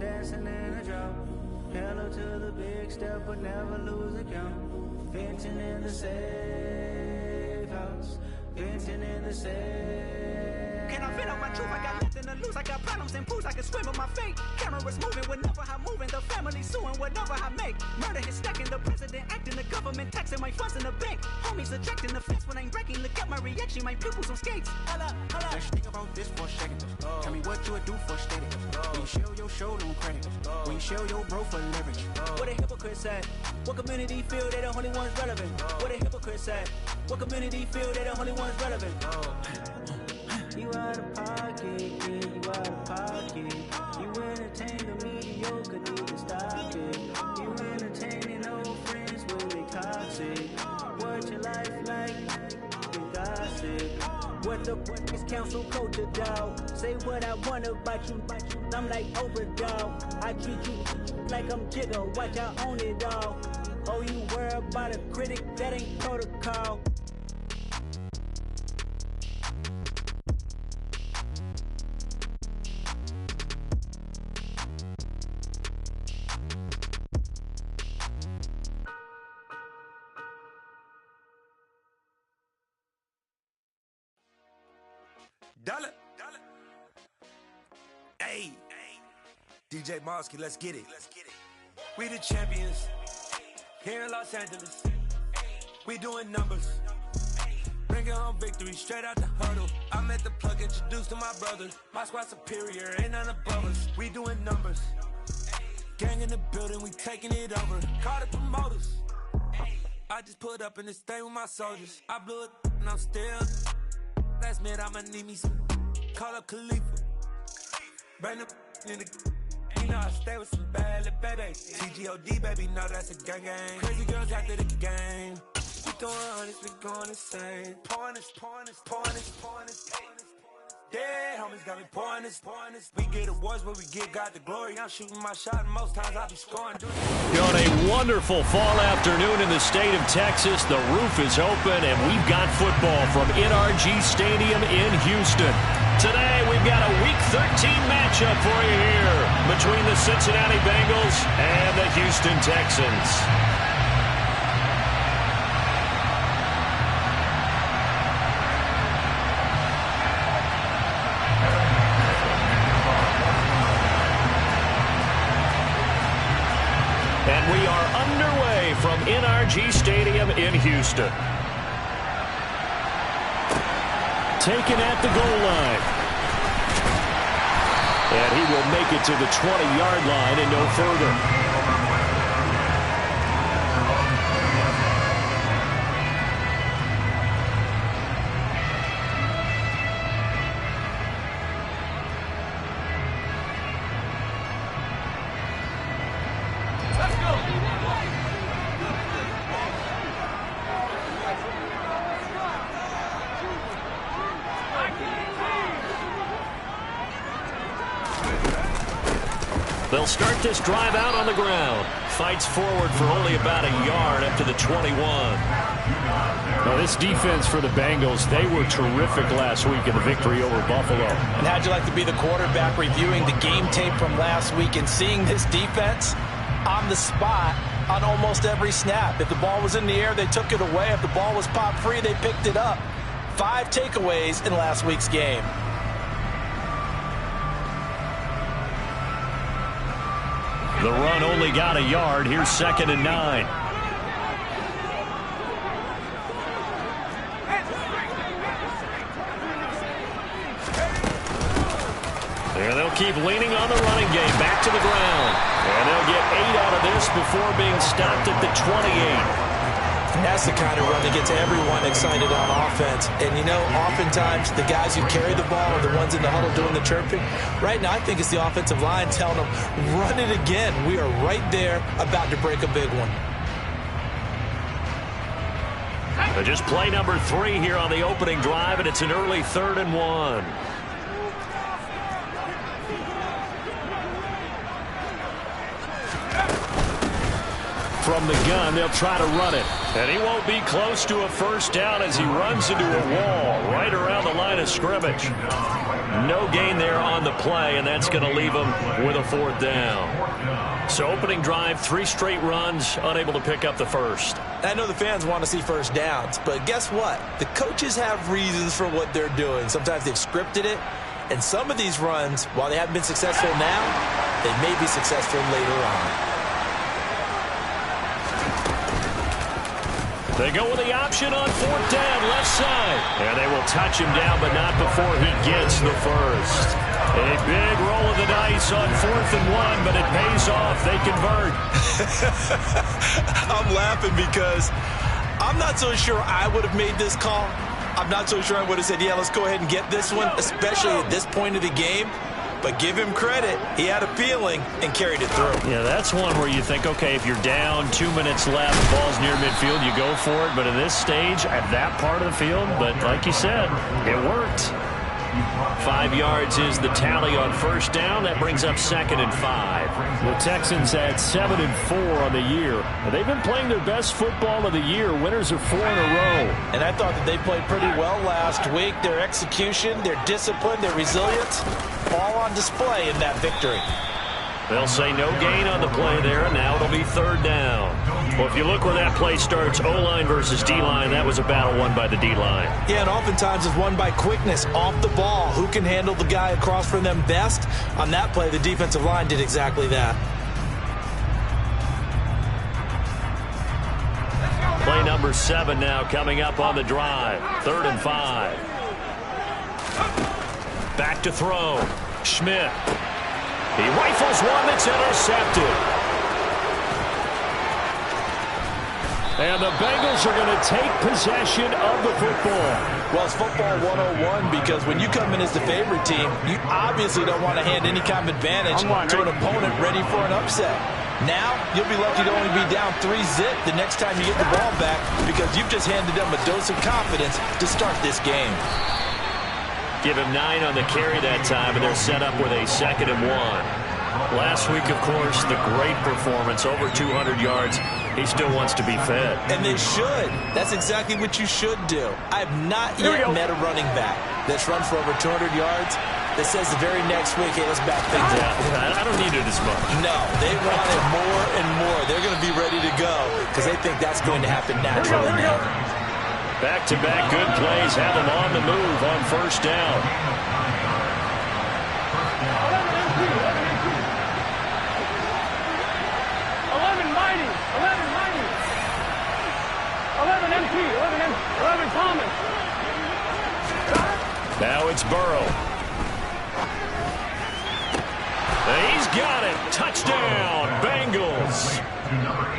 dancing in a drought. Hello to the big step, but never lose a count. Venting in the safe house. Venting in the safe. Can I vent out my truth? I got nothing to lose. I got problems and booze. I can swim with my fate. Cameras moving whenever I'm moving. The family suing whatever I make. Murder is stacking. The president acting. The government taxing my funds in the bank. Homies ejecting the fence when I'm breaking. Look at my reaction. My pupils on skates. Hold up, hold up. Let's think about this for a second. Tell me what you would do for steady. When you show your show, no credit. When you show your bro for leverage. What a hypocrite said. What community feel they the only ones relevant? What a hypocrite said. What community feel they the only ones relevant? You out of pocket, yeah, you out of pocket. You entertain the mediocre, need to stop it. You entertaining old friends when they toxic. What your life like, you gossip. What the fuck is council culture, dog? Say what I want about you. I'm like Oprah, dog. I treat you like I'm Jigga. Watch I own it all. Oh, you worry about a critic, that ain't protocol. Dollar. Hey, DJ Mosky, let's get it. We the champions here in Los Angeles. We doing numbers. Bringing home victory straight out the huddle. I'm at the plug, introduced to my brothers. My squad superior, ain't none above us. We doing numbers. Gang in the building, we taking it over. Call the promoters. I just put up in this thing with my soldiers. I blew it and I'm still. Last minute, I'ma need me some. Call up Khalifa. Bring them in the. You know I stay with some bad little babies. TGOD, baby, know that's a gang gang. Crazy girls after the game. We going honest, we going insane. Pouring this. Yeah, homies got me pouring this. We get awards, but we give God the glory. I'm shooting my shot, and most times I be scoring. On a wonderful fall afternoon in the state of Texas, the roof is open, and we've got football from NRG Stadium in Houston. Today, we've got a Week 13 matchup for you here between the Cincinnati Bengals and the Houston Texans. And we are underway from NRG Stadium in Houston. Taken at the goal line. And he will make it to the 20-yard line and no further. They'll start this drive out on the ground. Fights forward for only about a yard up to the 21. Now, this defense for the Bengals, they were terrific last week in the victory over Buffalo. And how'd you like to be the quarterback reviewing the game tape from last week and seeing this defense on the spot on almost every snap? If the ball was in the air, they took it away. If the ball was pop free, they picked it up. 5 takeaways in last week's game. The run only got a yard. Here's 2nd and 9. And they'll keep leaning on the running game. Back to the ground. And they'll get 8 out of this before being stopped at the 28. And that's the kind of run that gets everyone excited on offense. And, you know, oftentimes the guys who carry the ball are the ones in the huddle doing the chirping. Right now, I think it's the offensive line telling them, run it again. We are right there about to break a big one. Just play number 3 here on the opening drive, and it's an early 3rd and 1. From the gun, they'll try to run it. And he won't be close to a first down as he runs into a wall right around the line of scrimmage. No gain there on the play, and that's going to leave them with a 4th down. So opening drive, 3 straight runs, unable to pick up the first. I know the fans want to see first downs, but guess what? The coaches have reasons for what they're doing. Sometimes they've scripted it, and some of these runs, while they haven't been successful now, they may be successful later on. They go with the option on 4th down, left side. And they will touch him down, but not before he gets the first. A big roll of the dice on 4th and 1, but it pays off. They convert. I'm laughing because I'm not so sure I would have made this call. I'm not so sure I would have said, yeah, let's go ahead and get this one, especially at this point of the game. But give him credit. He had a feeling and carried it through. Yeah, that's one where you think, okay, if you're down, 2 minutes left, ball's near midfield, you go for it. But in this stage, at that part of the field, but like you said, it worked. 5 yards is the tally on 1st down. That brings up 2nd and 5. The Texans had 7 and 4 on the year. They've been playing their best football of the year. Winners are 4 in a row. And I thought that they played pretty well last week. Their execution, their discipline, their resilience, all on display in that victory. They'll say no gain on the play there, and now it'll be 3rd down. Well, if you look where that play starts, O-line versus D-line, that was a battle won by the D-line. Yeah, and oftentimes it's won by quickness, off the ball. Who can handle the guy across from them best? On that play, the defensive line did exactly that. Play number 7 now coming up on the drive. 3rd and 5. Back to throw. Schmidt. He rifles one that's intercepted. And the Bengals are going to take possession of the football. Well, it's football 101 because when you come in as the favorite team, you obviously don't want to hand any kind of advantage to an opponent ready for an upset. Now, you'll be lucky to only be down 3-zip the next time you get the ball back because you've just handed them a dose of confidence to start this game. Give him 9 on the carry that time, and they're set up with a 2nd and 1. Last week, of course, the great performance, over 200 yards. He still wants to be fed. And they should. That's exactly what you should do. I have not yet met a running back that's run for over 200 yards that says the very next week, hey, let's back things up. I don't need it as much. No, they want it more and more. They're going to be ready to go because they think that's going to happen naturally now. Back-to-back good plays have them on the move on 1st down. Now it's Burrow. He's got it. Touchdown, Bengals.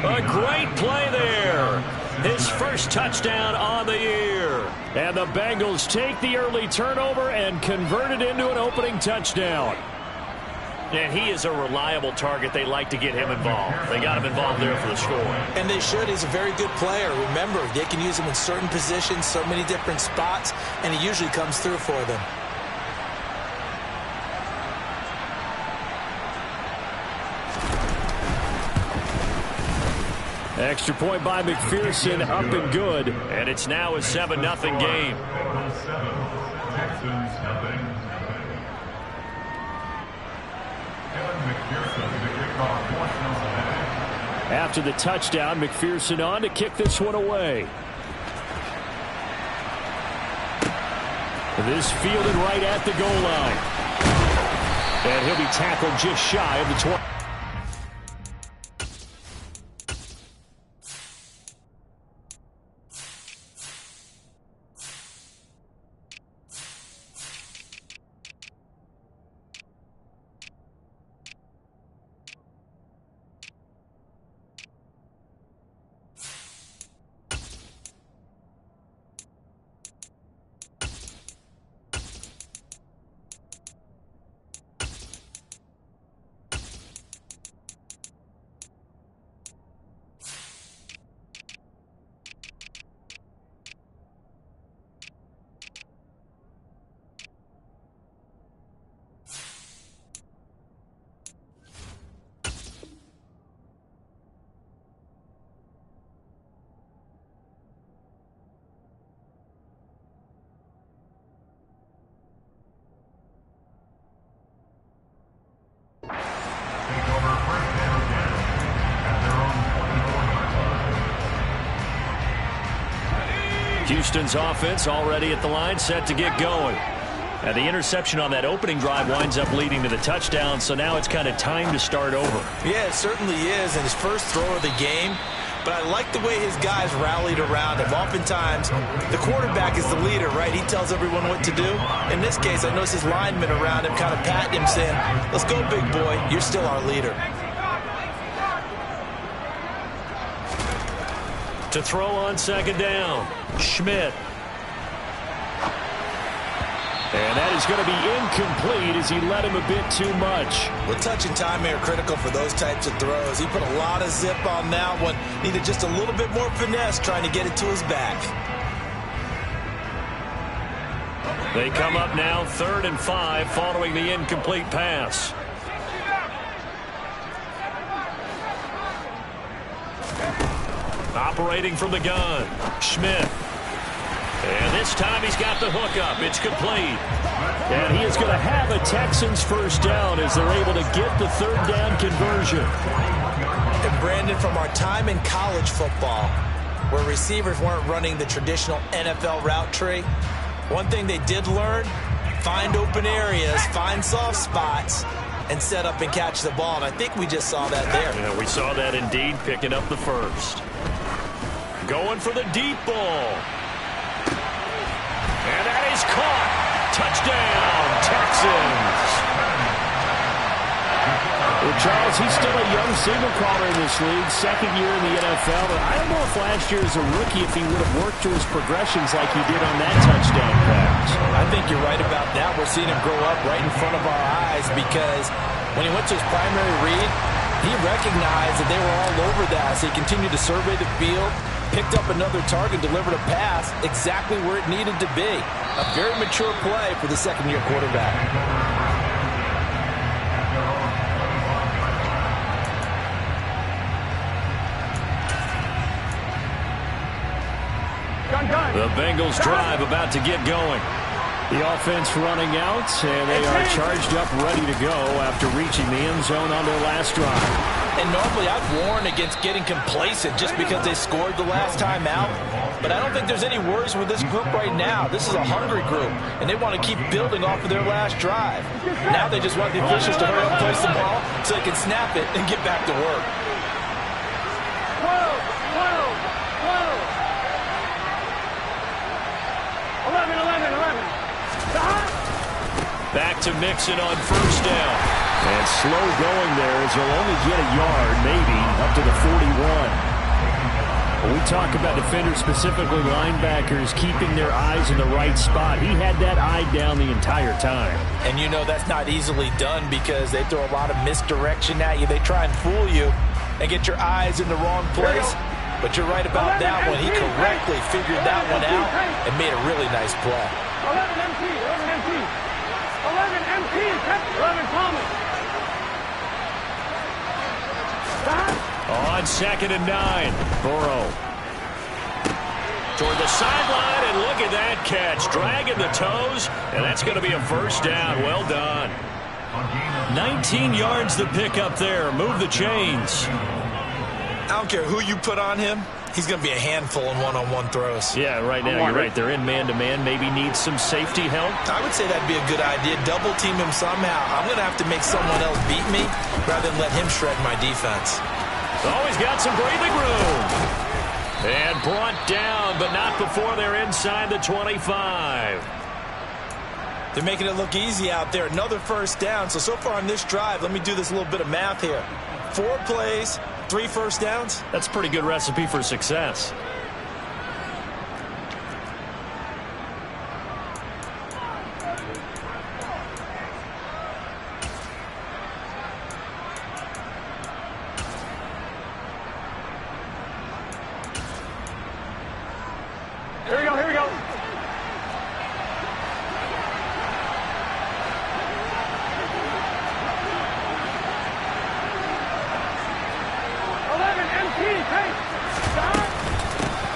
A great play there. His first touchdown on the year. And the Bengals take the early turnover and convert it into an opening touchdown. And he is a reliable target. They like to get him involved. They got him involved there for the score. And they should. He's a very good player. Remember, they can use him in certain positions, so many different spots, and he usually comes through for them. Extra point by McPherson, up and good. And it's now a 7-0 game. After the touchdown, McPherson on to kick this one away. This fielded right at the goal line. And he'll be tackled just shy of the 20. Houston's offense already at the line, set to get going. And the interception on that opening drive winds up leading to the touchdown, so now it's kind of time to start over. Yeah, it certainly is, and his first throw of the game. But I like the way his guys rallied around him. Oftentimes, the quarterback is the leader, right? He tells everyone what to do. In this case, I noticed his linemen around him kind of patting him, saying, let's go, big boy. You're still our leader. To throw on second down, Schmidt. And that is going to be incomplete as he led him a bit too much. Well, touch and timing are critical for those types of throws. He put a lot of zip on that one. Needed just a little bit more finesse trying to get it to his back. They come up now 3rd and 5 following the incomplete pass. Operating from the gun, Schmidt. And this time he's got the hook up. It's complete. And he is going to have a Texans first down as they're able to get the 3rd down conversion. And Brandon, from our time in college football, where receivers weren't running the traditional NFL route tree, one thing they did learn, find open areas, find soft spots, and set up and catch the ball. And I think we just saw that there. Yeah, we saw that indeed, picking up the first. Going for the deep ball. And that is caught. Touchdown, Texans. Well, Charles, he's still a young signal caller in this league, 2nd year in the NFL. But I don't know if last year as a rookie, if he would have worked through his progressions like he did on that touchdown pass. I think you're right about that. We're seeing him grow up right in front of our eyes because when he went to his primary read, he recognized that they were all over that. So he continued to survey the field, picked up another target, delivered a pass exactly where it needed to be. A very mature play for the 2nd-year quarterback. The Bengals drive about to get going. The offense running out, and they are charged up, ready to go after reaching the end zone on their last drive. And normally I'd warn against getting complacent just because they scored the last time out. But I don't think there's any worries with this group right now. This is a hungry group, and they want to keep building off of their last drive. Now they just want the officials to hurry up and place the ball so they can snap it and get back to work. 11. Back to Mixon on first down. And slow going there as he'll only get a yard, maybe, up to the 41. When we talk about defenders, specifically linebackers, keeping their eyes in the right spot, he had that eye down the entire time. And you know that's not easily done because they throw a lot of misdirection at you. They try and fool you and get your eyes in the wrong place. But you're right about that one. He correctly figured that one out and made a really nice play. 11 MT, 11 Thomas. On 2nd and 9, Burrow. Toward the sideline, and look at that catch. Dragging the toes, and that's going to be a first down. Well done. 19 yards to pick up there. Move the chains. I don't care who you put on him. He's going to be a handful in one-on-one throws. Yeah, right now you're right. They're in man-to-man. Maybe needs some safety help. I would say that'd be a good idea. Double team him somehow. I'm going to have to make someone else beat me rather than let him shred my defense. Oh, he's got some breathing room. And brought down, but not before they're inside the 25. They're making it look easy out there. Another first down. So far on this drive, let me do this little bit of math here. 4 plays, 3 first downs. That's a pretty good recipe for success. Here we go. 11 MT, stop.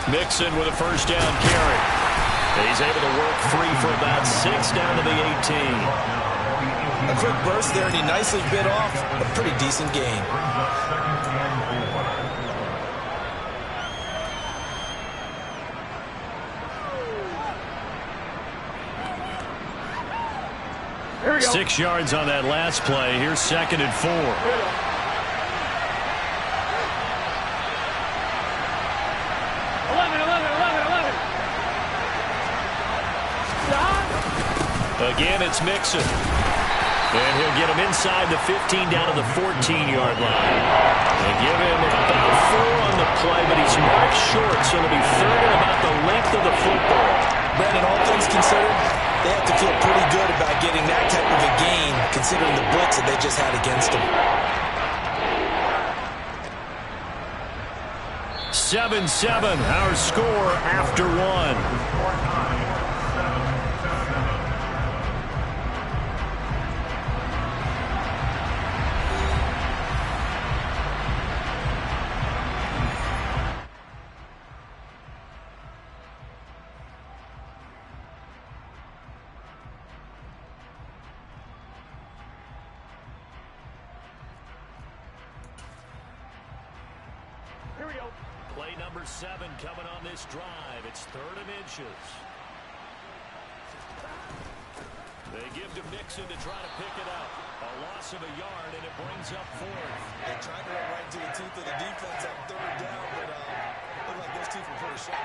Mixon with a first down carry. He's able to work free for about 6 down to the 18. A quick burst there, and he nicely bit off a pretty decent gain. 6 yards on that last play. Here's 2nd and 4. Again, it's Mixon. And he'll get him inside the 15 down to the 14-yard line. They give him about 4 on the play, but he's marked short, so it'll be 3rd and about the length of the football. Brandon, all things considered, they have to feel pretty good about getting that type of a gain, considering the blitz that they just had against them. 7-7, our score after 1. Play number 7 coming on this drive. It's 3rd and inches. They give to Mixon to try to pick it up. A loss of a yard, and it brings up 4th. They tried to run right to the teeth of the defense on 3rd down, but looked like those teeth were pretty sharp.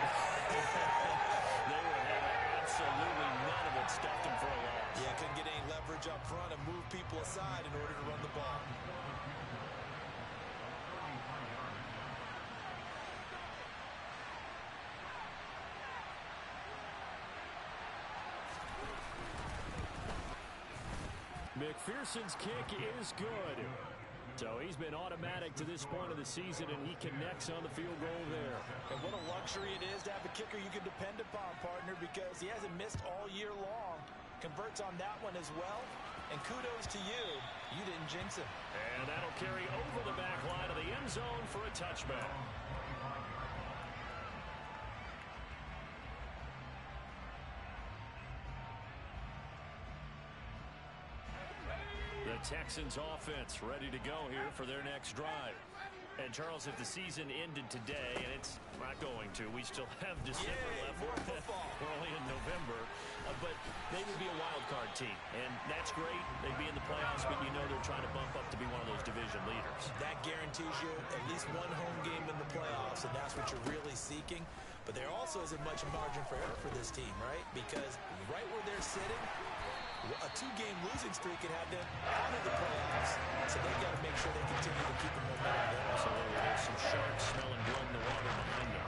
They were having absolutely none of it, stuffed them for a loss. Yeah, couldn't get any leverage up front and move people aside in order to run the ball. McPherson's kick is good. So he's been automatic to this point of the season, and he connects on the field goal there. And what a luxury it is to have a kicker you can depend upon, partner, because he hasn't missed all year long. Converts on that one as well. And kudos to you. You didn't jinx him. And that'll carry over the back line of the end zone for a touchback. The Texans offense ready to go here for their next drive. And Charles, if the season ended today, and it's not going to, we still have December left. We're only in November. But they would be a wild card team, and that's great. They'd be in the playoffs, but you know they're trying to bump up to be one of those division leaders. That guarantees you at least one home game in the playoffs, and that's what you're really seeking. But there also isn't much margin for error for this team, right? Because right where they're sitting, a 2-game losing streak could have them out of the playoffs. So they've got to make sure they continue to keep the momentum going. Absolutely. There's some sharks smelling blood in the water behind them.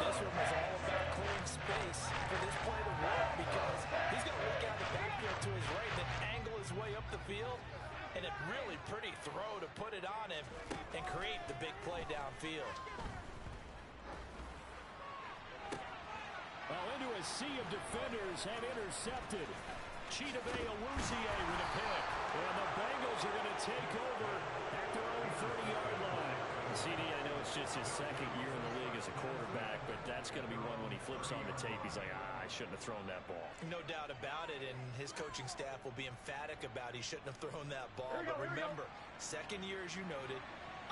This one was all about clearing space for this play to work, because he's going to look out the backfield to his right, then angle his way up the field, and a really pretty throw to put it on him and create the big play downfield. Well, into a sea of defenders and intercepted. Chidobe Awuzie with a pick. And the Bengals are going to take over at their own 30-yard line. CD, I know it's just his 2nd year in the league as a quarterback, but that's going to be one when he flips on the tape, he's like, I shouldn't have thrown that ball. No doubt about it, and his coaching staff will be emphatic about he shouldn't have thrown that ball. But remember, 2nd year, as you noted,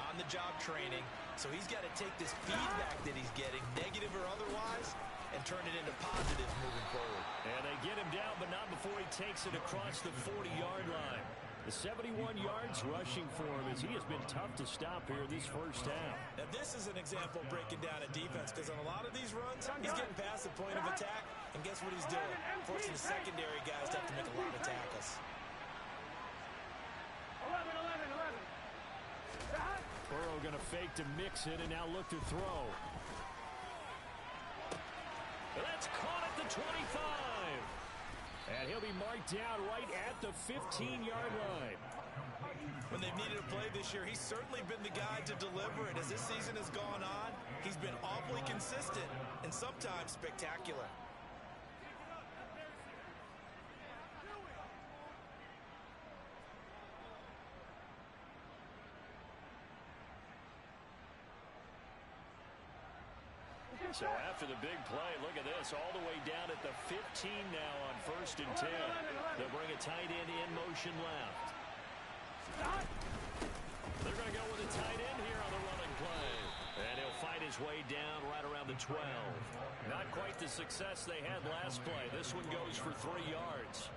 on-the-job training, so he's got to take this feedback that he's getting, negative or otherwise, and turn it into positives moving forward. And they get him down, but not before he takes it across the 40-yard line. The 71 yards rushing for him, as he has been tough to stop here this first half. Now this is an example of breaking down a defense, because on a lot of these runs, he's getting past the point of attack, and guess what he's doing? Forcing the secondary guys to have to make a lot of tackles. 11. Burrow going to fake to Mixon, and now look to throw. That's caught at the 25. And he'll be marked down right at the 15-yard line. When they've needed a play this year, he's certainly been the guy to deliver it. As this season has gone on, he's been awfully consistent and sometimes spectacular. So after the big play, look at this, all the way down at the 15 now on 1st and 10. They'll bring a tight end in motion left. They're going to go with a tight end here on the running play. And he'll fight his way down right around the 12. Not quite the success they had last play. This one goes for 3 yards.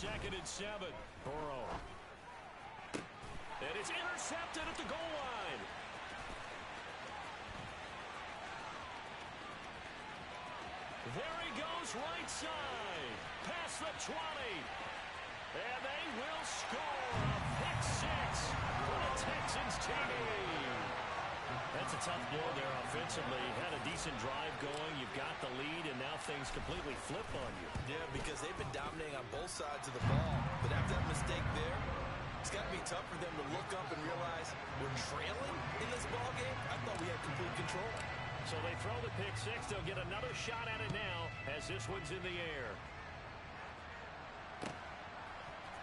2nd and 7. Burrow. And it's intercepted at the goal line. There he goes, right side. Past the 20. And they will score a pick 6 for the Texans TD. That's a tough blow there offensively. Had a decent drive going. You've got the lead, and now things completely flip on you. Yeah, because they've been dominating on both sides of the ball. But after that mistake there, it's got to be tough for them to look up and realize we're trailing in this ball game. I thought we had complete control. So they throw the pick 6. They'll get another shot at it now as this one's in the air.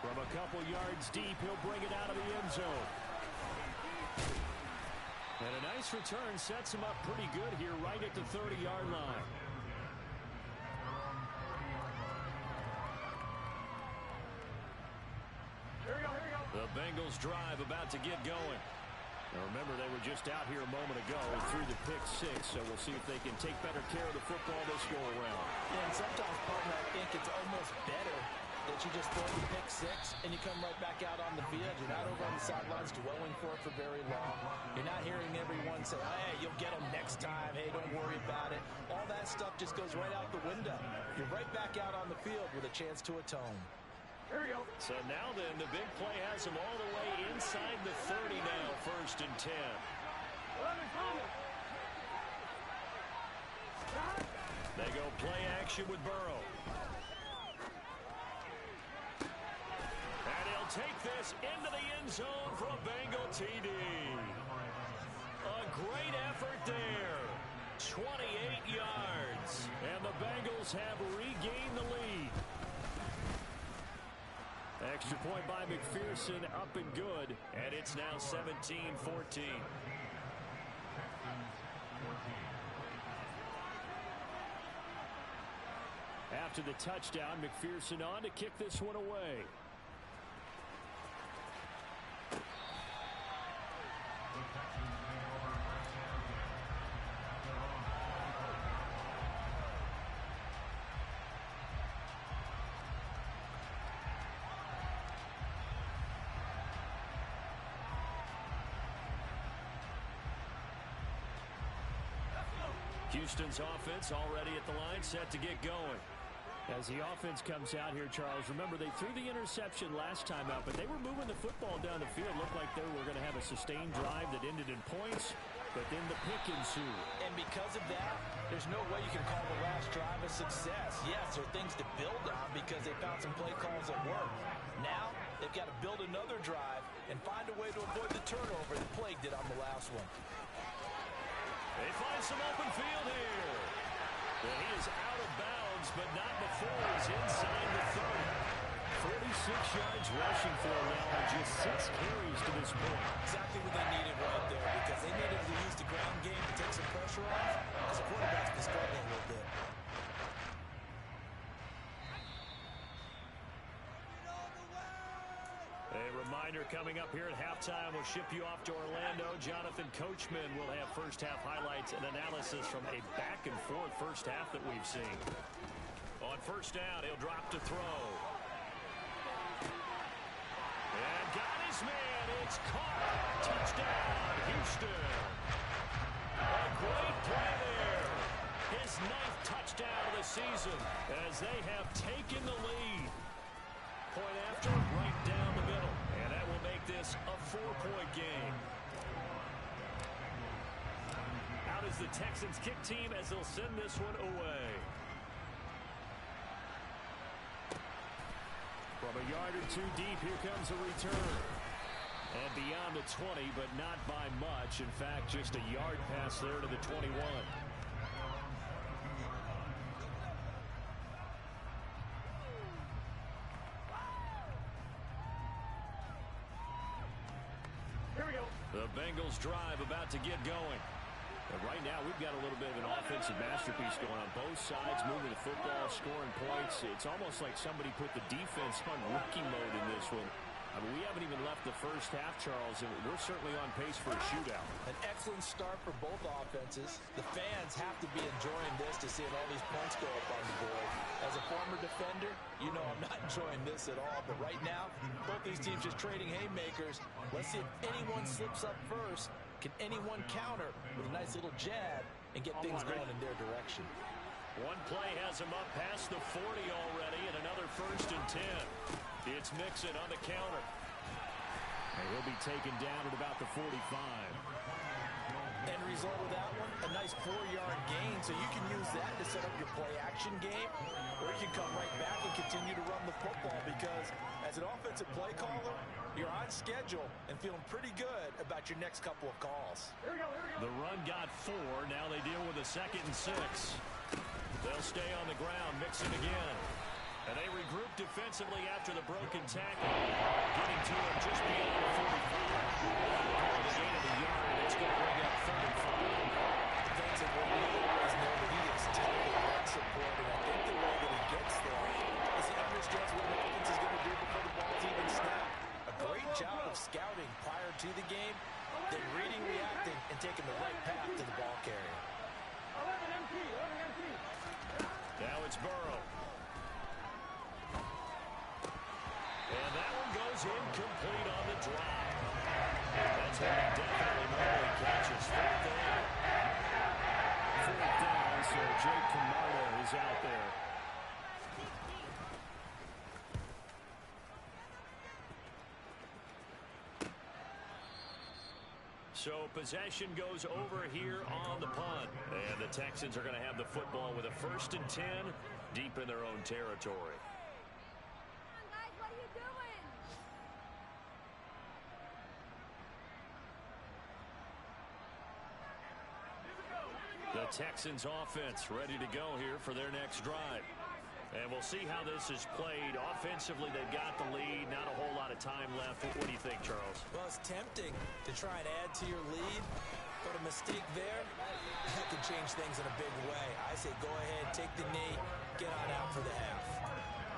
From a couple yards deep, he'll bring it out of the end zone. And a nice return sets him up pretty good here right at the 30-yard line. Here we go. The Bengals drive about to get going. Now remember, they were just out here a moment ago and threw the pick 6, so we'll see if they can take better care of the football this go-around. Yeah, and sometimes, partner, I think it's almost better that you just throw the pick 6 and you come right back out on the field. You're not over on the sidelines dwelling for it for very long. You're not hearing everyone say, hey, you'll get them next time. Hey, don't worry about it. All that stuff just goes right out the window. You're right back out on the field with a chance to atone. Here we go. So now then, the big play has them all the way inside the 30 now, 1st and 10. They go play action with Burrow. And he'll take this into the end zone for a Bengal TD. A great effort there. 28 yards. And the Bengals have regained the lead. Extra point by McPherson, up and good. And it's now 17-14. After the touchdown, McPherson on to kick this one away. Houston's offense already at the line, set to get going. As the offense comes out here, Charles, remember they threw the interception last time out, but they were moving the football down the field. Looked like they were going to have a sustained drive that ended in points, but then the pick ensued. And because of that, there's no way you can call the last drive a success. Yes, there are things to build on because they found some play calls that work. Now, they've got to build another drive and find a way to avoid the turnover that plagued it on the last one. They find some open field here. Well, he is out of bounds, but not before he's inside the 30. 46 yards rushing for him now on just 6 carries to this point. Exactly what they needed right there because they needed to use the ground game to take some pressure off because the quarterback's been struggling a little bit. A reminder coming up here at halftime, we'll ship you off to Orlando. Jonathan Coachman will have first-half highlights and analysis from a back-and-forth first half that we've seen. On first down, he'll drop to throw. And got his man. It's caught. Touchdown, Houston. A great play there. His 9th touchdown of the season as they have taken the lead. Point after, right down the middle. And that will make this a 4-point game. Out is the Texans kick team as they'll send this one away. From a yard or two deep, here comes a return. And beyond the 20, but not by much. In fact, just a yard pass there to the 21. The Bengals drive about to get going. But right now, we've got a little bit of an offensive masterpiece going on both sides, moving the football, scoring points. It's almost like somebody put the defense on rookie mode in this one. I mean, we haven't even left the first half, Charles, and we're certainly on pace for a shootout. An excellent start for both offenses. The fans have to be enjoying this to see all these points go up on the board. As a former defender, you know I'm not enjoying this at all. But right now, both these teams just trading haymakers. Let's see if anyone slips up first. Can anyone counter with a nice little jab and get things going in their direction? One play has him up past the 40 already, and another 1st and 10. It's Mixon on the counter. And he'll be taken down at about the 45. End result of that one, a nice 4-yard gain, so you can use that to set up your play-action game, or you can come right back and continue to run the football because as an offensive play caller, you're on schedule and feeling pretty good about your next couple of calls. The run got 4. Now they deal with a 2nd and 6. They'll stay on the ground, Mixon again. And they regroup defensively after the broken tackle. Getting to him just beyond the 45. The gain of a yard, it's going to bring up 3rd and 5. Defensively, we always know that he is taking run support, and I think the way that he gets there is he understands what the offense is going to do before the ball's even snapped. A great job of scouting prior to the game, then reading, reacting, and taking the right path to the ball carrier. Now it's Burrow. And that one goes incomplete on the drive. That's how he definitely normally catches. 4th down. 4th down, so Jake Camarda is out there. So possession goes over here on the punt. And the Texans are going to have the football with a 1st and 10 deep in their own territory. The Texans offense ready to go here for their next drive. And we'll see how this is played. Offensively, they've got the lead. Not a whole lot of time left. What do you think, Charles? Well, it's tempting to try and add to your lead, but a mistake there, that can change things in a big way. I say go ahead, take the knee, get on out for the half.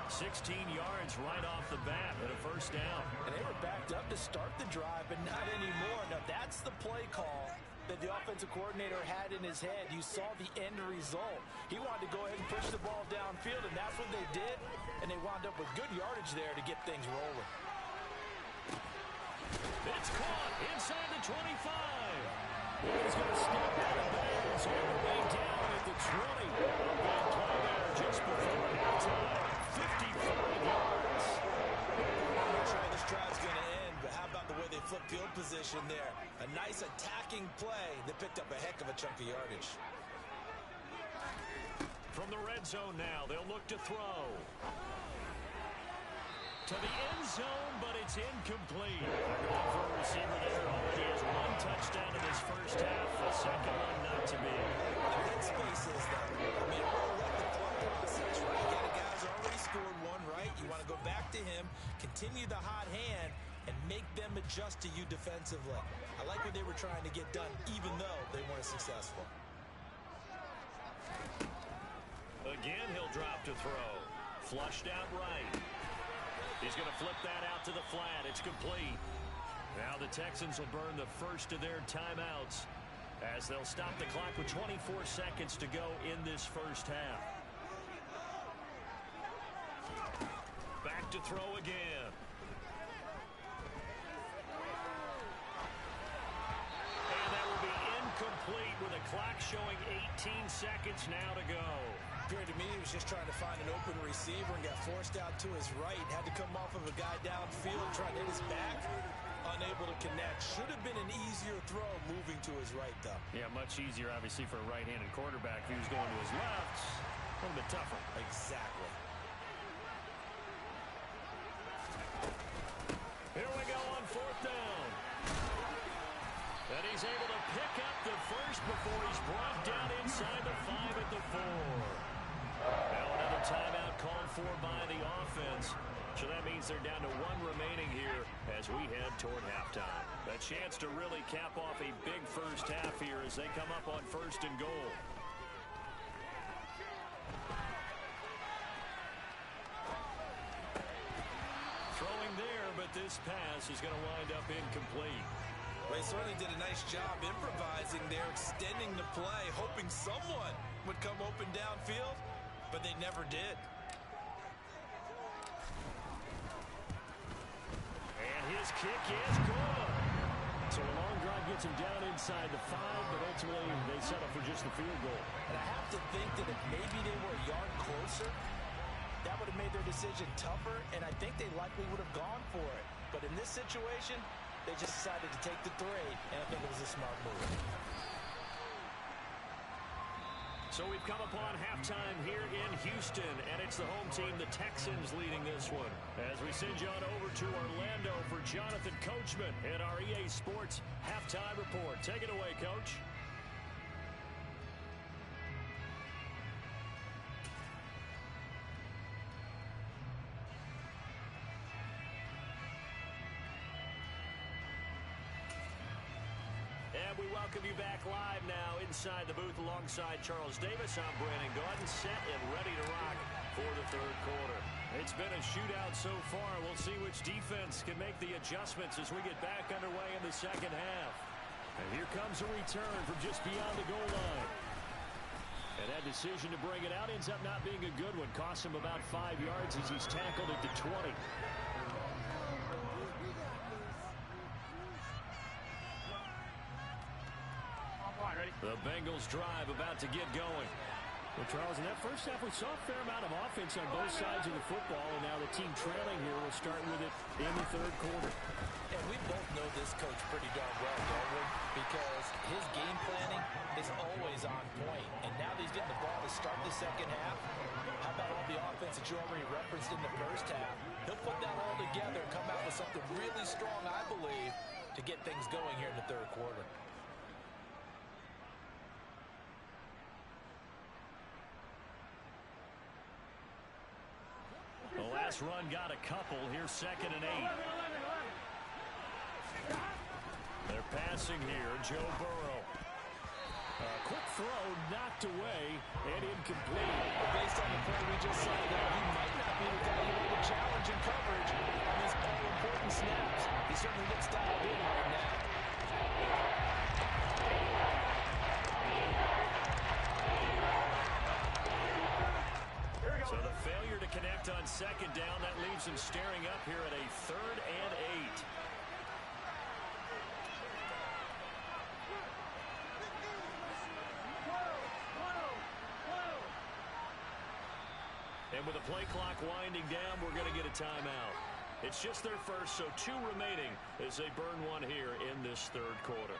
16 yards right off the bat and a 1st down. And they were backed up to start the drive, but not anymore. Now, that's the play call that the offensive coordinator had in his head. You saw the end result. He wanted to go ahead and push the ball downfield, and that's what they did. And they wound up with good yardage there to get things rolling. It's caught inside the 25. He's going to step out of bounds all the way down at the 20. A big play there just before halftime. 55 yards. I'm not sure how this drive's going to end, but how about the way they flipped field position there? A nice attacking play that picked up a heck of a chunk of yardage. From the red zone now, they'll look to throw. To the end zone, but it's incomplete. Looking for a receiver there. Already has 1 touchdown in his 1st half. A 2nd one not to be. The headspace is that. I mean, we'll let the thought process, right? You got a guy who's already scored 1, right? You want to go back to him, continue the hot hand, and make them adjust to you defensively. I like what they were trying to get done, even though they weren't successful. Again, he'll drop to throw. Flushed out right. He's going to flip that out to the flat. It's complete. Now the Texans will burn the first of their timeouts as they'll stop the clock with 24 seconds to go in this 1st half. Back to throw again. And that will be incomplete with a clock showing 18 seconds now to go. Appeared to me he was just trying to find an open receiver and got forced out to his right. Had to come off of a guy downfield, trying to hit his back. Unable to connect. Should have been an easier throw moving to his right, though. Yeah, much easier, obviously, for a right-handed quarterback. If he was going to his left, a little bit tougher. Exactly. Here we go on 4th down. And he's able to pick up the first before he's brought down inside the 5 at the 4. Now another timeout called for by the offense. So that means they're down to 1 remaining here as we head toward halftime. A chance to really cap off a big 1st half here as they come up on 1st and goal. Throwing there, but this pass is going to wind up incomplete. Well, he certainly did a nice job improvising there, extending the play, hoping someone would come open downfield, but they never did. And his kick is good. So a long drive gets him down inside the 5, but ultimately they settle for just the field goal. And I have to think that if maybe they were a yard closer, that would have made their decision tougher, and I think they likely would have gone for it. But in this situation, they just decided to take the 3, and I think it was a smart move. So we've come upon halftime here in Houston, and it's the home team, the Texans, leading this one. As we send you on over to Orlando for Jonathan Coachman at our EA Sports Halftime Report. Take it away, Coach. And we welcome you back live now inside the booth alongside Charles Davis. I'm Brandon Gordon, set and ready to rock for the third quarter. It's been a shootout so far. We'll see which defense can make the adjustments as we get back underway in the second half. And here comes a return from just beyond the goal line. And that decision to bring it out ends up not being a good one. Costs him about 5 yards as he's tackled at the 20. The Bengals drive about to get going. Well, Charles, in that first half, we saw a fair amount of offense on both sides of the football, and now the team trailing here will start with it in the third quarter. And we both know this coach pretty darn well, don't we? Because his game planning is always on point. And now that he's getting the ball to start the second half, how about all the offense that you already referenced in the first half? He'll put that all together and come out with something really strong, I believe, to get things going here in the third quarter. The last run got a couple. Here's 2nd and 8. They're passing here. Joe Burrow. A quick throw knocked away and incomplete. Based on the play we just saw there, he might not be evaluated challenge in coverage on these all-important snaps. He certainly looks dialed in right now. So the failure to connect on 2nd down, that leaves him staring up here at a 3rd and 8. And with the play clock winding down, we're going to get a timeout. It's just their first, so 2 remaining as they burn one here in this third quarter.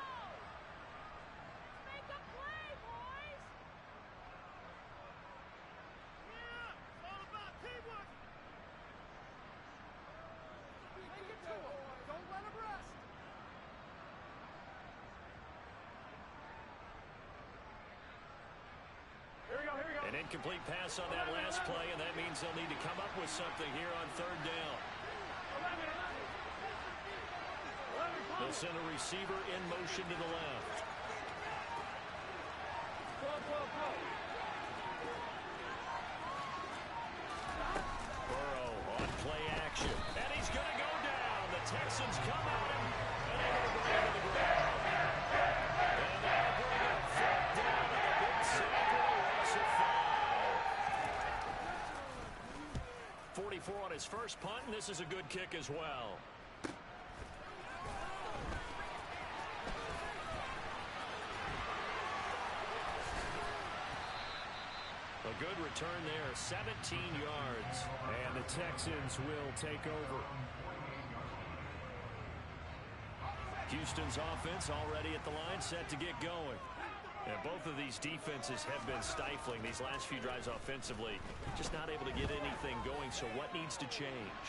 An incomplete pass on that last play, and that means they'll need to come up with something here on 3rd down. They'll send a receiver in motion to the left. Burrow on play action, and he's going to go down. The Texans come at him, and they're going to bring him to the ground. And they'll bring him 4th down, and a big sack and a loss of 5. 44 on his first punt, and this is a good kick as well. A good return there, 17 yards. And the Texans will take over. Houston's offense already at the line, set to get going. And both of these defenses have been stifling these last few drives offensively. Just not able to get anything going, so what needs to change?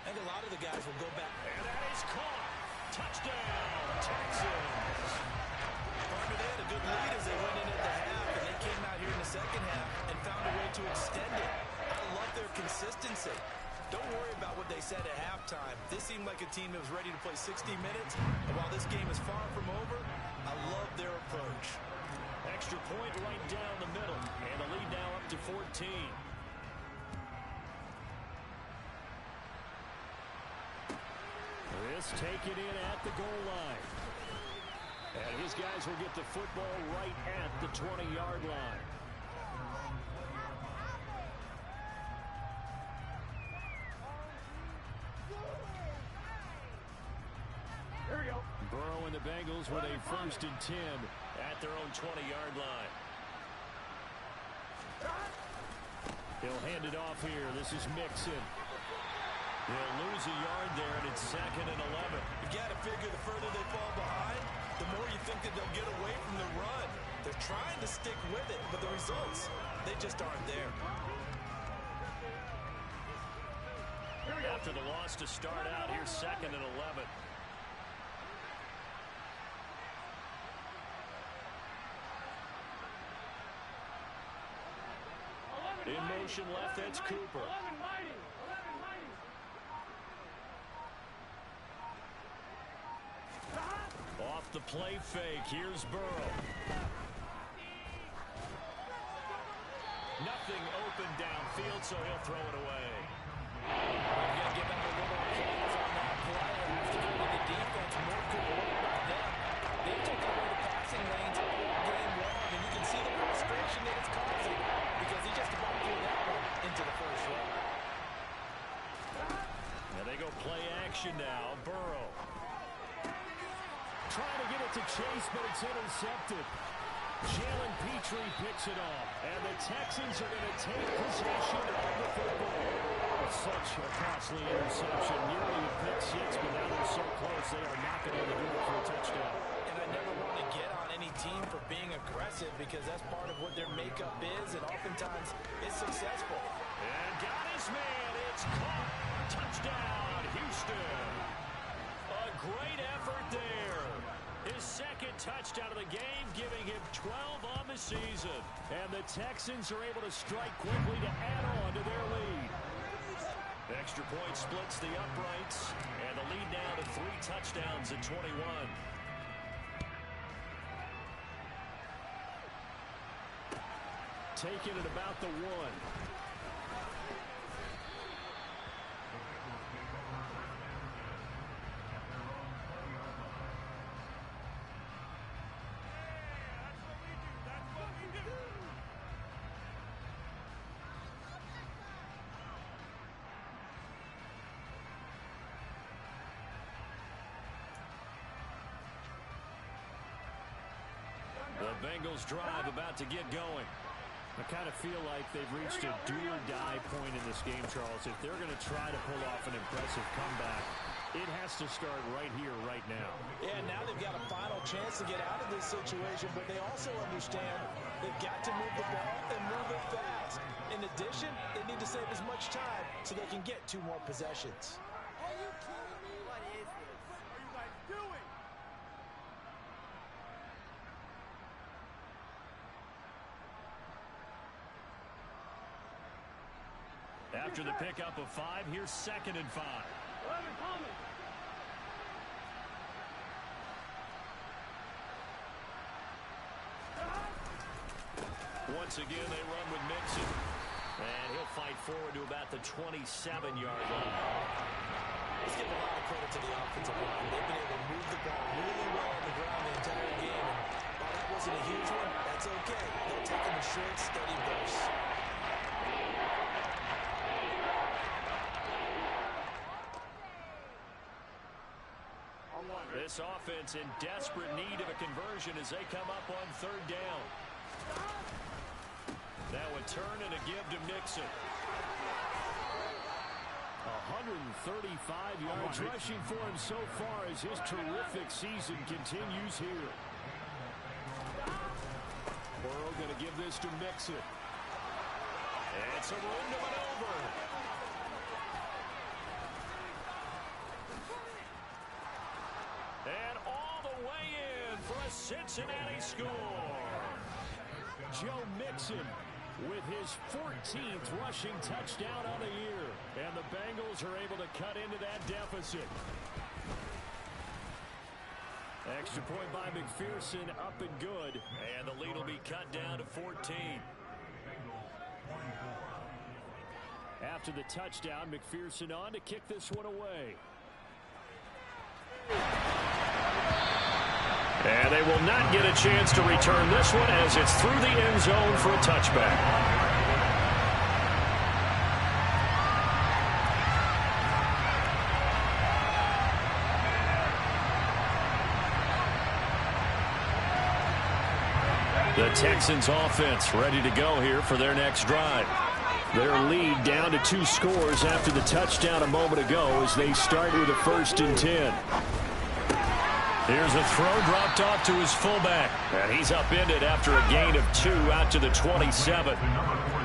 I think a lot of the guys will go back. And that is caught. Touchdown, Texans. Partner, they had a good lead as they went in at the half, and they came out here in the second half and found a way to extend it. I love their consistency. Don't worry about what they said at halftime. This seemed like a team that was ready to play 60 minutes, and while this game is far from over, I love their approach. Extra point right down the middle, and the lead now up to 14. pass taken in at the goal line. And his guys will get the football right at the 20-yard line. Here we go. Burrow and the Bengals with a 1st and 10 at their own 20-yard line. He'll hand it off here. This is Mixon. He'll lose a yard there, and it's 2nd and 11. You got to figure the further they fall behind, the more you think that they'll get away from the run. They're trying to stick with it, but the results, they just aren't there. After the loss to start out, here's 2nd and 11. In motion left, that's Cooper. Off the play fake, here's Burrow. Nothing open downfield, so he'll throw it away. You got to give them a little applause on that play. After giving the defense more could work by them. They've taken away the passing lanes all game long, and you can see the frustration that it's causing because he just about threw that one into the first row. Now they go play action now. Burrow trying to get it to Chase, but it's intercepted. Jalen Petrie picks it off, and the Texans are going to take possession of the football. Such a costly interception, nearly a pick six, but now they're so close they are knocking on the door for a touchdown. And I never want to get on any team for being aggressive because that's part of what their makeup is, and oftentimes it's successful. And got his man. It's caught. Touchdown, Houston. A great effort there. His 2nd touchdown of the game, giving him 12 on the season. And the Texans are able to strike quickly to add on to their lead. Extra point splits the uprights, and the lead now to 3 touchdowns at 21. Taken at about the 1. The Bengals drive about to get going. I kind of feel like they've reached a do-or-die point in this game, Charles. If they're going to try to pull off an impressive comeback, it has to start right here, right now. Yeah, now they've got a final chance to get out of this situation, but they also understand they've got to move the ball and move it fast. In addition, they need to save as much time so they can get 2 more possessions. Are you kidding me? What is this? What are you guys doing? After the pickup of 5, here's 2nd and 5. Once again, they run with Mixon. And he'll fight forward to about the 27-yard line. Let's give a lot of credit to the offensive line. They've been able to move the ball really well on the ground the entire game. And while that wasn't a huge one, that's okay. They're taking a short, steady burst. This offense in desperate need of a conversion as they come up on 3rd down. Now a turn and a give to Mixon. 135 yards rushing for him so far as his terrific season continues here. Burrow going to give this to Mixon. It's a room to maneuver. And all the way in for a Cincinnati score. Joe Mixon with his 14th rushing touchdown on the year. And the Bengals are able to cut into that deficit. Extra point by McPherson, up and good. And the lead will be cut down to 14. After the touchdown, McPherson on to kick this one away. And they will not get a chance to return this one as it's through the end zone for a touchback. The Texans offense ready to go here for their next drive. Their lead down to 2 scores after the touchdown a moment ago as they start with a 1st and 10. Here's a throw dropped off to his fullback. And he's upended after a gain of 2 out to the 27.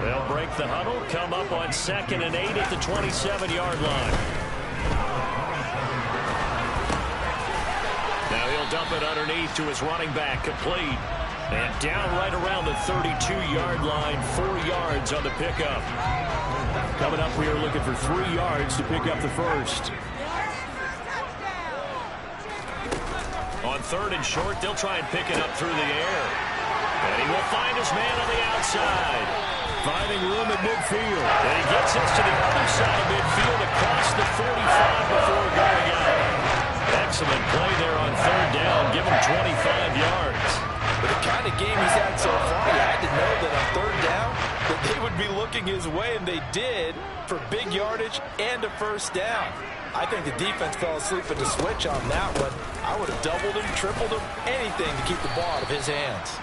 They'll break the huddle, come up on 2nd and 8 at the 27-yard line. Now he'll dump it underneath to his running back, complete. And down right around the 32-yard line, 4 yards on the pickup. Coming up, we are looking for 3 yards to pick up the first. On 3rd and short, they'll try and pick it up through the air. And he will find his man on the outside. Finding room at midfield. And he gets us to the other side of midfield across the 45 before going out. Excellent play there on 3rd down. Give him 25 yards. With the kind of game he's had so far, you had to know that on 3rd down that they would be looking his way, and they did, for big yardage and a 1st down. I think the defense fell asleep at the switch on that one. I would have doubled him, tripled him, anything to keep the ball out of his hands.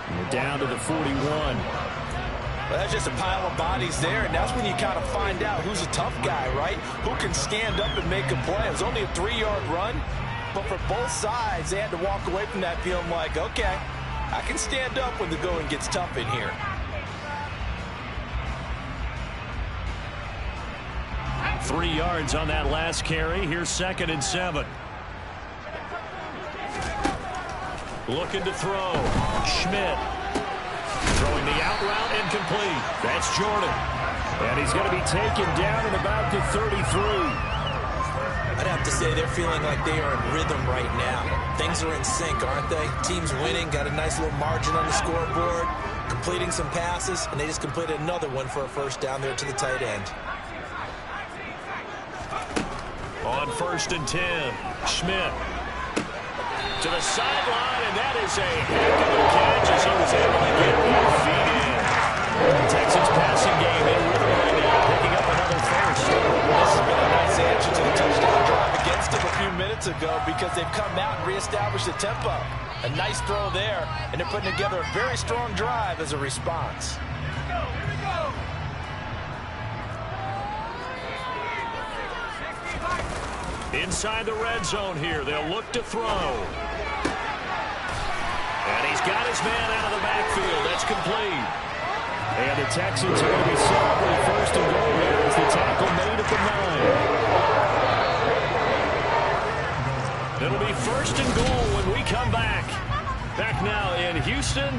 And we're down to the 41. Well, that's just a pile of bodies there, and that's when you kind of find out who's a tough guy, right? Who can stand up and make a play. It was only a 3-yard run, but for both sides, they had to walk away from that feeling like, okay, I can stand up when the going gets tough in here. Three yards on that last carry. Here's 2nd and 7. Looking to throw. Schmidt. Throwing the out route incomplete. That's Jordan. And he's going to be taken down at about the 33. I'd have to say they're feeling like they are in rhythm right now. Things are in sync, aren't they? Team's winning, got a nice little margin on the scoreboard, completing some passes, and they just completed another one for a 1st down there to the tight end. On 1st and 10, Schmidt to the sideline, and that is a heck of a catch as he was able to get 8 feet in. The Texans passing game in rhythm right now, picking up another 1st. This has been a nice answer to the touchdown drive against them a few minutes ago because they've come out and reestablished the tempo. A nice throw there, and they're putting together a very strong drive as a response. Inside the red zone here, they'll look to throw. And he's got his man out of the backfield. That's complete. And the Texans are going to be set up with 1st and goal here as the tackle made at the 9. It'll be 1st and goal when we come back. Back now in Houston.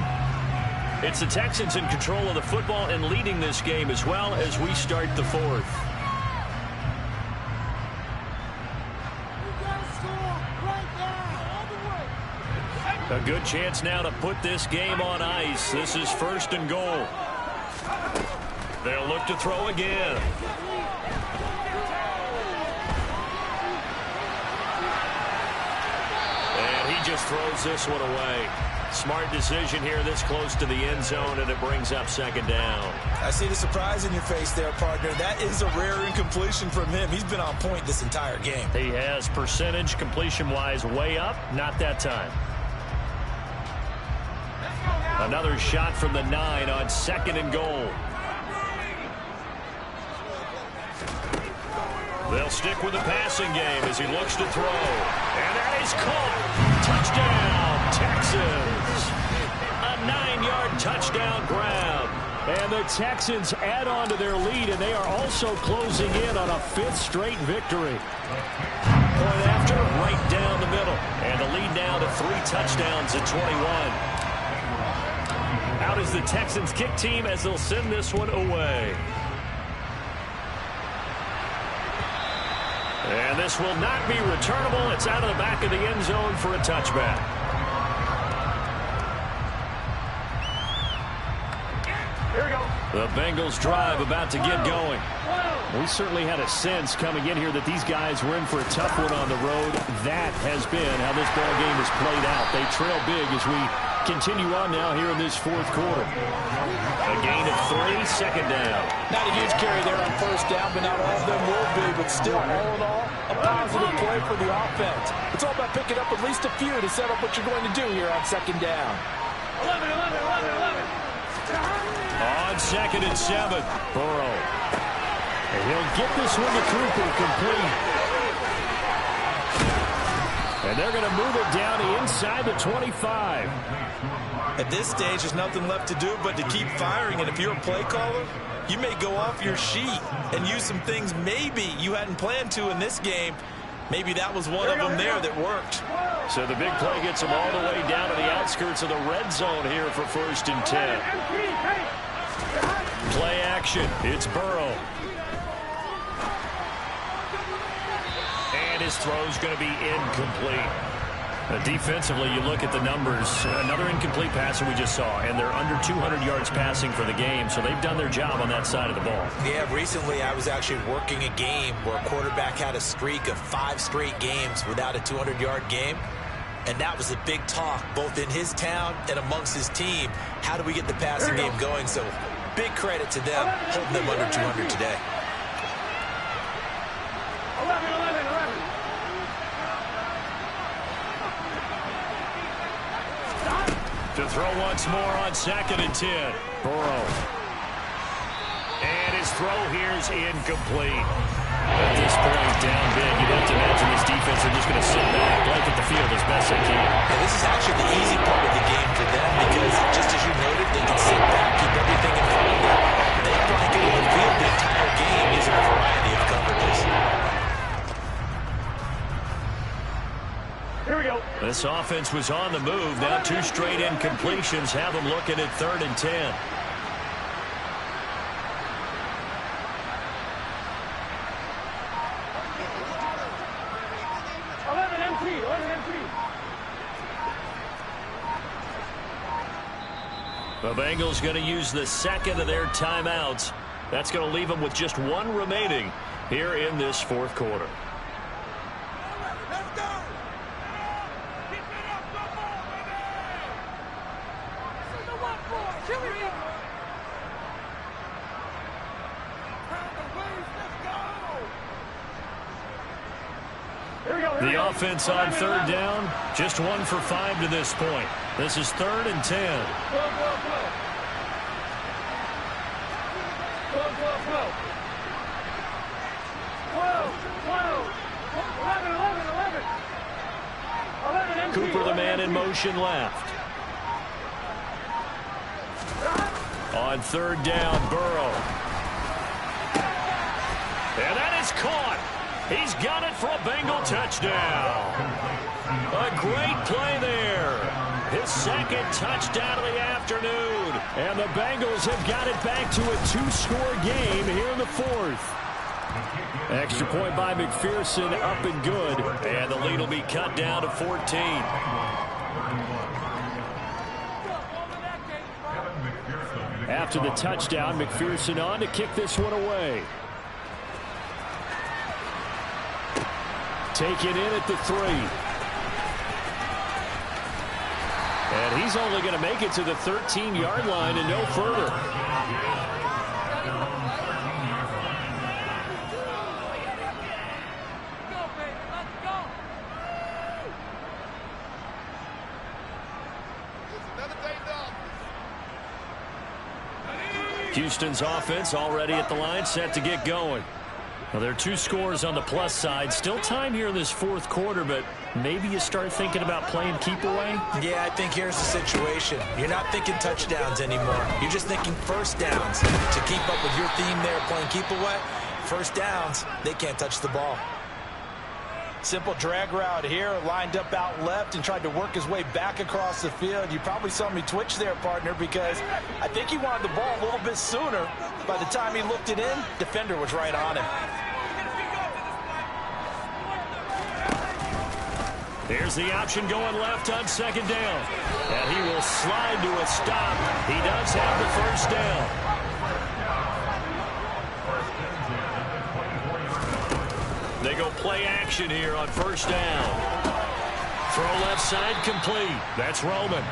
It's the Texans in control of the football and leading this game as well as we start the 4th. A good chance now to put this game on ice. This is 1st and goal. They'll look to throw again. And he just throws this one away. Smart decision here this close to the end zone, and it brings up 2nd down. I see the surprise in your face there, partner. That is a rare incompletion from him. He's been on point this entire game. He has percentage completion-wise way up. Not that time. Another shot from the 9 on 2nd and goal. They'll stick with the passing game as he looks to throw. And that is caught. Touchdown, Texans. A 9-yard touchdown grab. And the Texans add on to their lead, and they are also closing in on a 5th straight victory. Point after, right down the middle. And the lead now to 3 touchdowns at 21. Out is the Texans kick team as they'll send this one away. And this will not be returnable. It's out of the back of the end zone for a touchback. Here we go. The Bengals drive about to get going. We certainly had a sense coming in here that these guys were in for a tough one on the road. That has been how this ball game has played out. They trail big as we continue on now here in this fourth quarter. A gain of 3, second down. Not a huge carry there on first down, but not all of them will be. But still, all in all, a positive play for the offense. It's all about picking up at least a few to set up what you're going to do here on second down. 11. On 2nd and 7, Burrow. And he'll get this one to Cooper complete. And they're going to move it down inside the 25. At this stage, there's nothing left to do but to keep firing. And if you're a play caller, you may go off your sheet and use some things maybe you hadn't planned to in this game. Maybe that was one of them there that worked. So the big play gets them all the way down to the outskirts of the red zone here for 1st and 10. Play action. It's Burrow. And his throw's going to be incomplete. Defensively, you look at the numbers. Another incomplete passer we just saw, and they're under 200 yards passing for the game, so they've done their job on that side of the ball. Yeah, recently I was actually working a game where a quarterback had a streak of 5 straight games without a 200-yard game, and that was a big talk both in his town and amongst his team. How do we get the passing game going? So big credit to them, holding them under 200 today. 11. To throw once more on 2nd and 10. Burrow. And his throw here is incomplete. At this point, down big, you'd have to imagine this defense are just going to sit back, blanket the field as best they can. And this is actually the easy part of the game for them because, just as you noted, they can sit back, keep everything in front of them. They blanketed the field the entire game using a variety of coverages. Here we go. This offense was on the move. Now 2 straight incompletions have them looking at 3rd and 10. The Bengals going to use the 2nd of their timeouts. That's going to leave them with just 1 remaining here in this 4th quarter. Let's go. The offense on 3rd down, just 1 for 5 to this point. This is 3rd and 10. Cooper, the man in motion left. On 3rd down, Burrow. And that is caught. He's got it for a Bengal touchdown. A great play there. His 2nd touchdown of the afternoon. And the Bengals have got it back to a 2-score game here in the 4th. Extra point by McPherson, up and good. And the lead will be cut down to 14. After the touchdown, McPherson on to kick this one away. Taken in at the 3. And he's only going to make it to the 13-yard line and no further. Houston's offense already at the line, set to get going. Well, there are 2 scores on the plus side. Still time here in this 4th quarter, but maybe you start thinking about playing keep away? Yeah, I think here's the situation. You're not thinking touchdowns anymore. You're just thinking first downs. To keep up with your theme there, playing keep away, first downs, they can't touch the ball. Simple drag route here, lined up out left and tried to work his way back across the field. You probably saw me twitch there, partner, because I think he wanted the ball a little bit sooner. By the time he looked it in, defender was right on him. Here's the option going left on 2nd down. And he will slide to a stop. He does have the first down. go play action here on first down. Throw left side complete. That's Roman.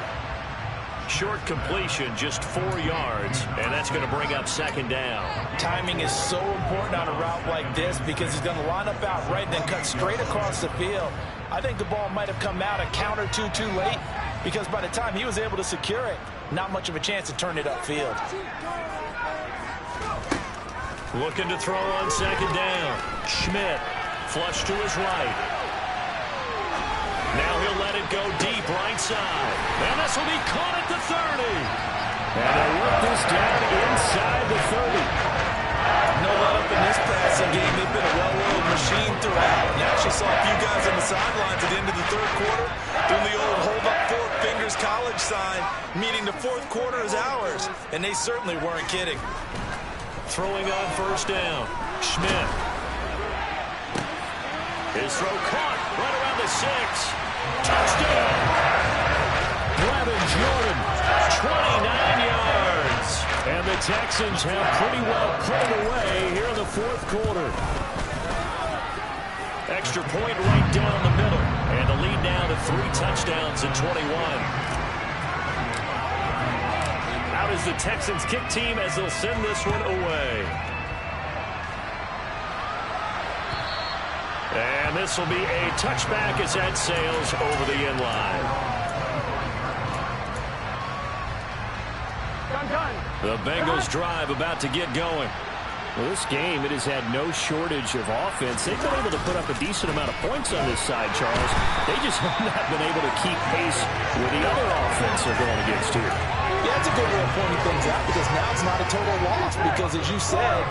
Short completion, just 4 yards, and that's going to bring up second down. Timing is so important on a route like this because he's going to line up out right and then cut straight across the field. I think the ball might have come out a count or two too late because by the time he was able to secure it, not much of a chance to turn it upfield. Looking to throw on second down. Schmidt, flush to his right. Now he'll let it go deep right side. And this will be caught at the 30. And they work this down inside the 30. No let up in this passing game. They've been a well-oiled machine throughout. And actually saw a few guys on the sidelines at the end of the third quarter doing the old hold up 4 fingers college sign, meaning the fourth quarter is ours. And they certainly weren't kidding. Throwing on first down. Schmidt. His throw caught right around the 6. Touchdown. Brevin Jordan, 29 yards. and the Texans have pretty well put it away here in the fourth quarter. Extra point right down the middle, and the lead now to 3 touchdowns in 21. Out is the Texans kick team as they'll send this one away. And this will be a touchback as that sails over the end line. The Bengals drive about to get going. Well, this game, it has had no shortage of offense. They've been able to put up a decent amount of points on this side, Charles. They just have not been able to keep pace with the other offense they're going against here. Yeah, it's a good way of pointing things out because now it's not a total loss because, as you said,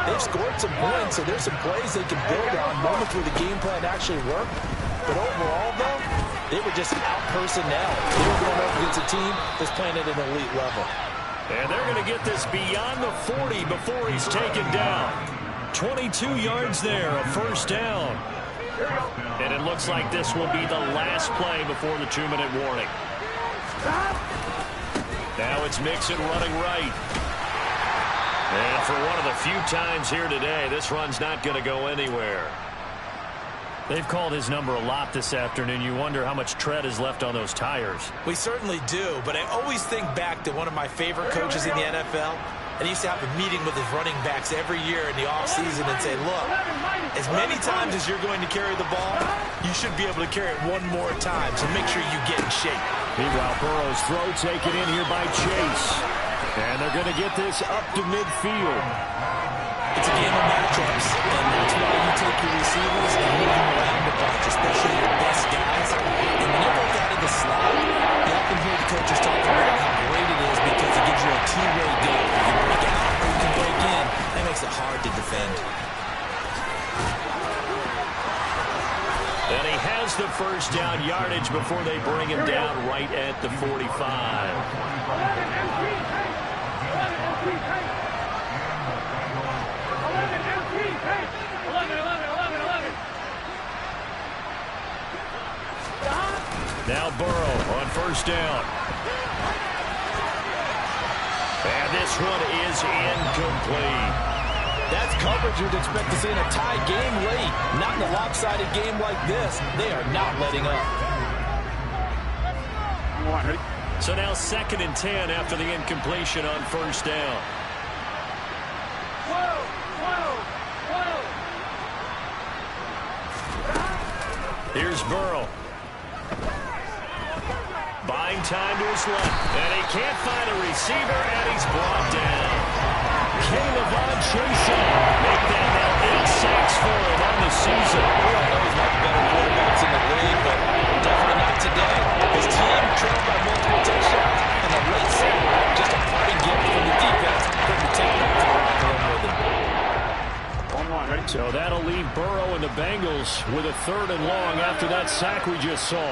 they've scored some points, so there's some plays they can build on, moments where the game plan actually worked. But overall, though, they were just out-personnel. They were going up against a team that's playing at an elite level. And they're going to get this beyond the 40 before he's taken down. 22 yards there, a first down. And it looks like this will be the last play before the 2-minute warning. Now it's Mixon running right. And for one of the few times here today, this run's not going to go anywhere. They've called his number a lot this afternoon. You wonder how much tread is left on those tires. We certainly do, but I always think back to one of my favorite coaches in the NFL. And he used to have a meeting with his running backs every year in the offseason and say, look, as many times as you're going to carry the ball, you should be able to carry it one more time, so make sure you get in shape. Meanwhile, Burrow's throw taken in here by Chase. And they're going to get this up to midfield. It's a game of matchups, and that's why you take your receivers and move them around a bunch, especially your best guys. And when you work out of the slot, you often hear the coaches talking about how great it is because it gives you a two-way go. You can break out or you can break in. That makes it hard to defend. And he has the first down yardage before they bring him down right at the 45. Now Burrow on first down. And this one is incomplete. That's coverage you'd expect to see in a tie game late. Not in a lopsided game like this. They are not letting up. So now 2nd and 10 after the incompletion on first down. Here's Burrow. Buying time to his left. And he can't find a receiver, and he's brought down. Caleb chasing. Make that now 8 sacks for him on the season. Everyone knows not the better quarterbacks in the league, but definitely not today. His team trailed by multiple touchdowns, and a late sack, just a parting gift from the defense. Couldn't take that to the locker room with him. So that'll leave Burrow and the Bengals with a 3rd and long after that sack we just saw.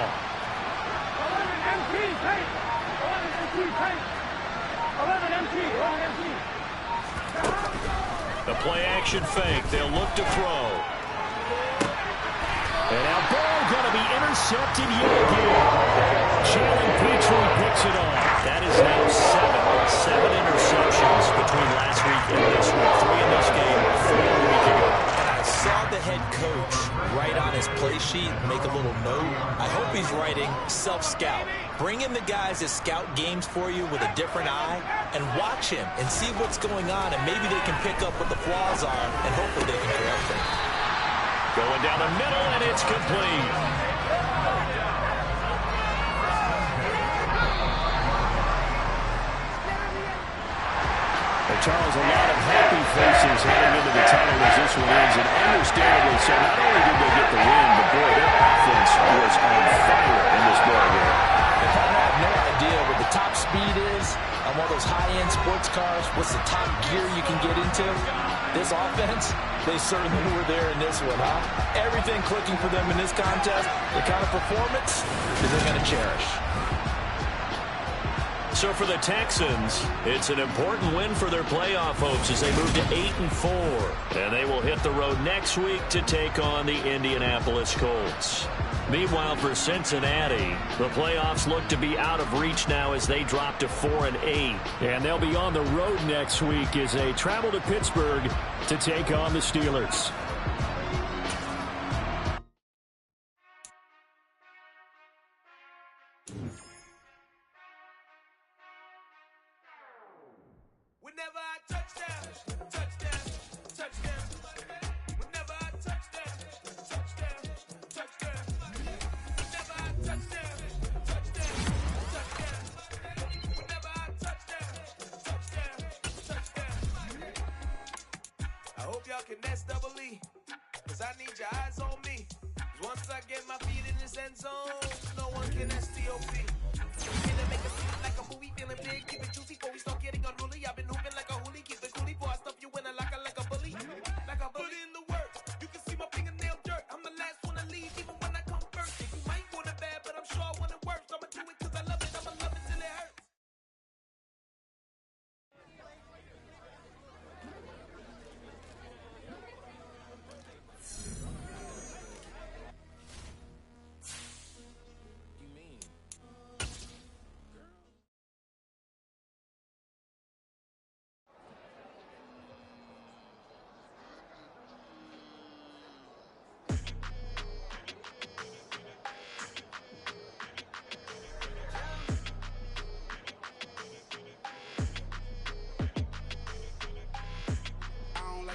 The play-action fake. They'll look to throw. And now Burrow going to be intercepted yet again. Jalen Petrie picks it off. That is now 7 interceptions between last week and this week. 3 in this game, 4 a week ago. And I saw the head coach self-scout. Bring in the guys that scout games for you with a different eye and watch him and see what's going on, and maybe they can pick up what the flaws are, and hopefully they can correct them. Going down the middle, and it's complete. Charles, a lot of happy faces heading into the tunnel as this one ends, and understandably so. Not only did they get the win, but boy, their offense was on fire in this ball game. I have no idea what the top speed is on one of those high-end sports cars. What's the top gear you can get into? This offense, they certainly were there in this one, huh? Everything clicking for them in this contest, the kind of performance that they're going to cherish. So for the Texans, it's an important win for their playoff hopes as they move to 8-4. And they will hit the road next week to take on the Indianapolis Colts. Meanwhile, for Cincinnati, the playoffs look to be out of reach now as they drop to 4-8. And they'll be on the road next week as they travel to Pittsburgh to take on the Steelers. Whenever I touchdown, touchdown, touchdown. Whenever I touchdown, touchdown, touchdown. Whenever I touchdown, touchdown, touchdown. Whenever I touchdown, touchdown, touchdown. I hope y'all can nest double E, 'cause I need your eyes on me. 'Cause once I get my feet in this end zone, no one can STOP. Gonna make it seem like a movie, feeling big, keep it juicy before we start getting unruly. I've been hooping like a hoolie, keep it coolie before I stuff you in a locker like a bully. Like a bully. Put in the work, you can see my fingernail dirt. I'm the last one to leave, even when I come first. You might want it bad, but I'm sure I want it worse. I'ma do it 'cause I love it, I'ma love it till it hurts.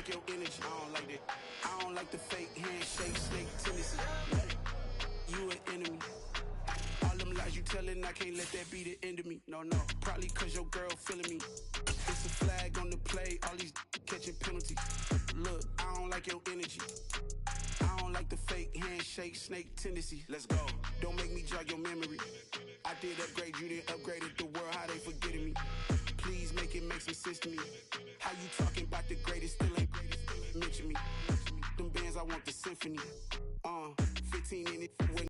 Your energy, I don't like that. I don't like the fake handshake, snake tendency. You an enemy. All them lies you telling, I can't let that be the end of me. No, probably 'cause your girl feeling me. It's a flag on the play, all these catching penalties. Look, I don't like your energy. I don't like the fake handshake, snake tendency. Let's go. Don't make me jog your memory. I did upgrade, you didn't upgrade it. The world, how they forgetting me. Please make it make some sense to me. How you talking about the greatest, still ain't greatest, mention me. Them bands, I want the symphony. 15 in it.